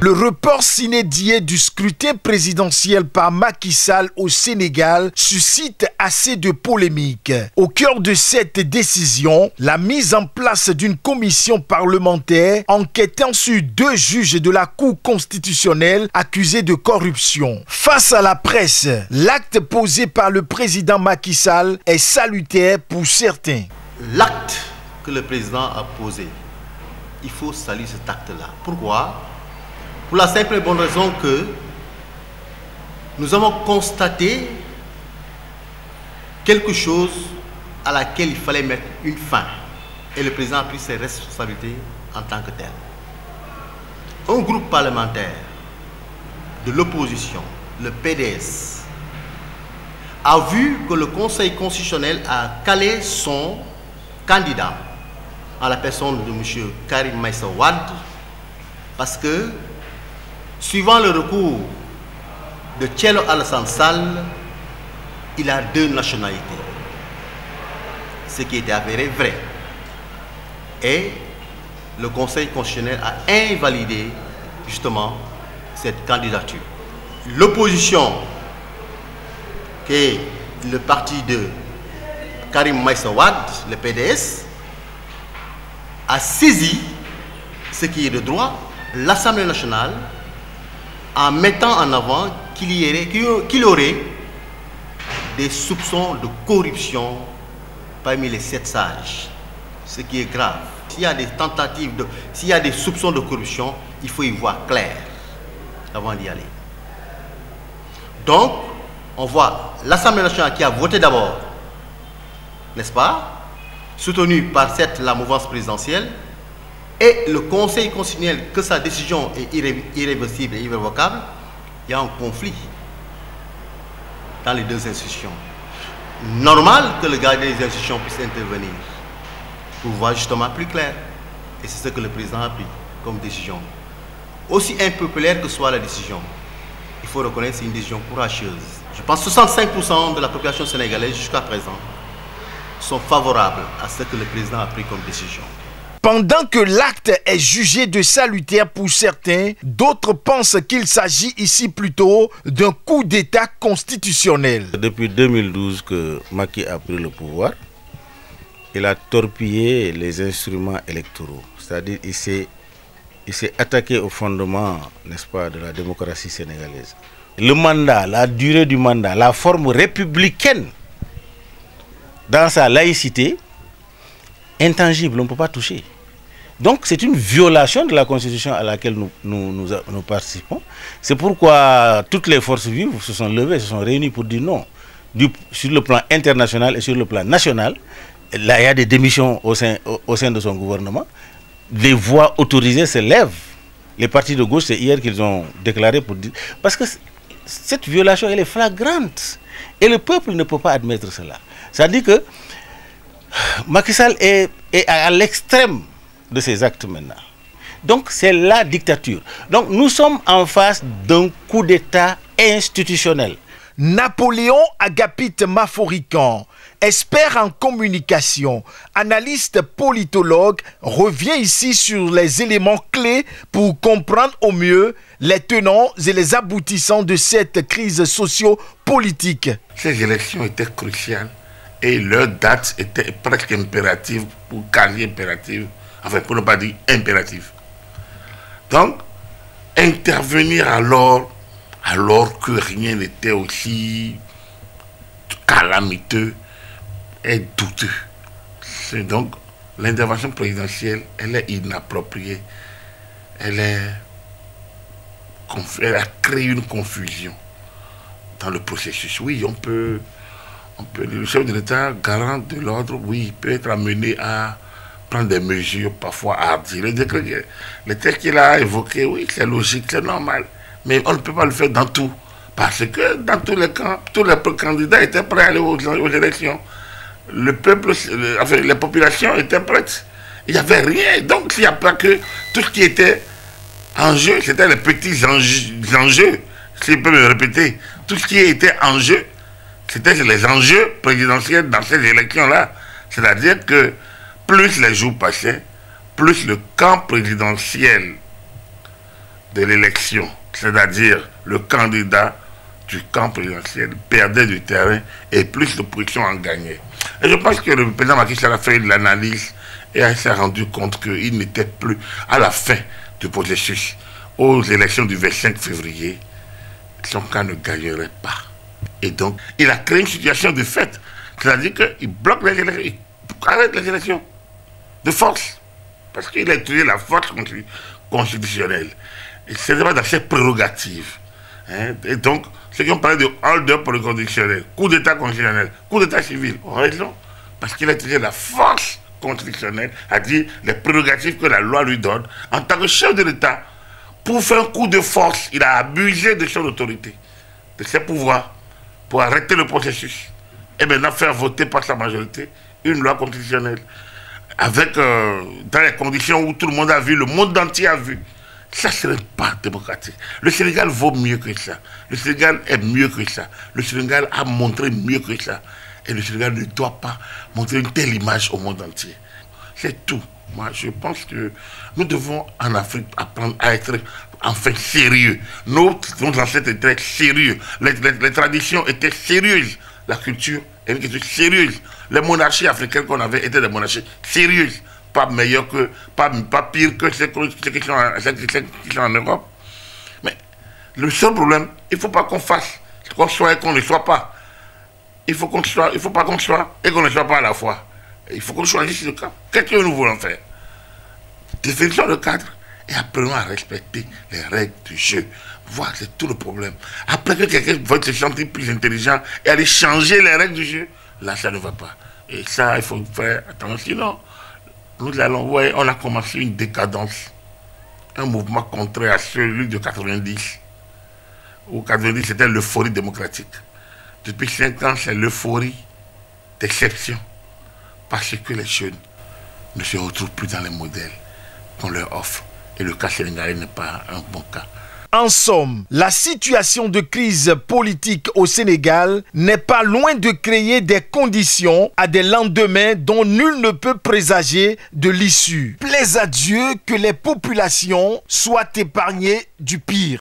Le report sine-die du scrutin présidentiel par Macky Sall au Sénégal suscite assez de polémiques. Au cœur de cette décision, la mise en place d'une commission parlementaire enquêtant sur 2 juges de la Cour constitutionnelle accusés de corruption. Face à la presse, l'acte posé par le président Macky Sall est salutaire pour certains. L'acte que le président a posé, il faut saluer cet acte-là. Pourquoi? Pour la simple et bonne raison que nous avons constaté quelque chose à laquelle il fallait mettre une fin. Et le président a pris ses responsabilités en tant que tel. Un groupe parlementaire de l'opposition, le PDS, a vu que le Conseil constitutionnel a calé son candidat en la personne de M. Karim Meïssa Wade parce que, suivant le recours de Thierno Alassane Sall, il a 2 nationalités. Ce qui était avéré vrai. Et le Conseil constitutionnel a invalidé justement cette candidature. L'opposition, qui est le parti de Karim Meïssa Wade, le PDS, a saisi ce qui est de droit l'Assemblée nationale en mettant en avant qu'il y aurait des soupçons de corruption parmi les 7 sages, ce qui est grave. S'il y a des tentatives, s'il y a des soupçons de corruption, il faut y voir clair avant d'y aller. Donc, on voit l'Assemblée nationale qui a voté d'abord, n'est-ce pas, soutenu par la mouvance présidentielle, et le Conseil constitutionnel, que sa décision est irréversible et irrévocable, il y a un conflit dans les 2 institutions. Normal que le gardien des institutions puisse intervenir pour voir justement plus clair. Et c'est ce que le président a pris comme décision. Aussi impopulaire que soit la décision, il faut reconnaître que c'est une décision courageuse. Je pense que 65% de la population sénégalaise jusqu'à présent sont favorables à ce que le président a pris comme décision. Pendant que l'acte est jugé de salutaire pour certains, d'autres pensent qu'il s'agit ici plutôt d'un coup d'État constitutionnel. Depuis 2012 que Macky a pris le pouvoir, il a torpillé les instruments électoraux. C'est-à-dire qu'il s'est attaqué au fondement, n'est-ce pas, de la démocratie sénégalaise. Le mandat, la durée du mandat, la forme républicaine, dans sa laïcité, intangible, on ne peut pas toucher. Donc c'est une violation de la Constitution à laquelle nous participons. C'est pourquoi toutes les forces vives se sont levées, se sont réunies pour dire non. Sur le plan international et sur le plan national, là il y a des démissions au sein de son gouvernement. Les voix autorisées se lèvent. Les partis de gauche, c'est hier qu'ils ont déclaré pour dire... Parce que cette violation, elle est flagrante. Et le peuple ne peut pas admettre cela. Ça dit que Macky Sall est à l'extrême de ces actes maintenant. Donc c'est la dictature. Donc nous sommes en face d'un coup d'État institutionnel. Napoléon Agapite Maforican, expert en communication, analyste politologue, revient ici sur les éléments clés pour comprendre au mieux les tenants et les aboutissants de cette crise socio-politique. Ces élections étaient cruciales et leur date était presque impérative, ou quasi impérative, enfin pour ne pas dire impérative. Donc, intervenir alors que rien n'était aussi calamiteux est douteux. Donc, l'intervention présidentielle, elle est inappropriée. Elle a créé une confusion dans le processus. Oui, le chef de l'État, garant de l'ordre, oui, il peut être amené à prendre des mesures parfois hardies. Le texte qu'il a évoqué, oui, c'est logique, c'est normal. Mais on ne peut pas le faire dans tout. Parce que dans tous les camps, tous les candidats étaient prêts à aller aux élections. Le peuple, les populations étaient prêtes. Il n'y avait rien. Donc, il n'y a pas que tout ce qui était en jeu, c'était les petits enjeux, si je peux me répéter. Tout ce qui était en jeu, c'était les enjeux présidentiels dans ces élections-là. C'est-à-dire que plus les jours passaient, plus le camp présidentiel de l'élection, c'est-à-dire le candidat du camp présidentiel perdait du terrain et plus l'opposition en gagnait. Et je pense que le président Macky Sall a fait de l'analyse et s'est rendu compte qu'il n'était plus à la fin du processus aux élections du 25 février, son camp ne gagnerait pas. Et donc, il a créé une situation de fait, c'est-à-dire qu'il bloque les élections, il arrête les élections de force, parce qu'il a utilisé la force constitutionnelle. Et ce n'est pas dans ses prérogatives. Hein? Et donc, ceux qui ont parlé de hold-up pour le constitutionnel, coup d'état constitutionnel, coup d'état civil, ont raison, parce qu'il a utilisé la force constitutionnelle, à dire les prérogatives que la loi lui donne, en tant que chef de l'État, pour faire un coup de force. Il a abusé de son autorité, de ses pouvoirs, pour arrêter le processus, et maintenant faire voter par sa majorité une loi constitutionnelle, avec, dans les conditions où tout le monde a vu, le monde entier a vu. Ça, ce n'est pas démocratique. Le Sénégal vaut mieux que ça. Le Sénégal est mieux que ça. Le Sénégal a montré mieux que ça. Et le Sénégal ne doit pas montrer une telle image au monde entier. C'est tout. Moi, je pense que nous devons, en Afrique, apprendre à être enfin sérieux. Nos ancêtres étaient sérieux. Les traditions étaient sérieuses. La culture est une question sérieuse. Les monarchies africaines qu'on avait étaient des monarchies sérieuses. Pas meilleures que, pas pire que ceux qui sont en Europe. Mais le seul problème, il ne faut pas qu'on fasse, qu'on soit et qu'on ne soit pas. Il faut pas qu'on soit et qu'on ne soit pas à la fois. Il faut qu'on choisisse le cadre. Qu'est-ce que nous voulons faire? Définissons le cadre et apprenons à respecter les règles du jeu. Voilà, c'est tout le problème. Après que quelqu'un va se sentir plus intelligent et aller changer les règles du jeu, là, ça ne va pas. Et ça, il faut faire attention. Sinon, nous allons voir, on a commencé une décadence, un mouvement contraire à celui de 90. Où 90, c'était l'euphorie démocratique. Depuis 5 ans, c'est l'euphorie d'exception. Parce que les jeunes ne se retrouvent plus dans les modèles qu'on leur offre. Et le cas sénégalais n'est pas un bon cas. En somme, la situation de crise politique au Sénégal n'est pas loin de créer des conditions à des lendemains dont nul ne peut présager de l'issue. Plaise à Dieu que les populations soient épargnées du pire.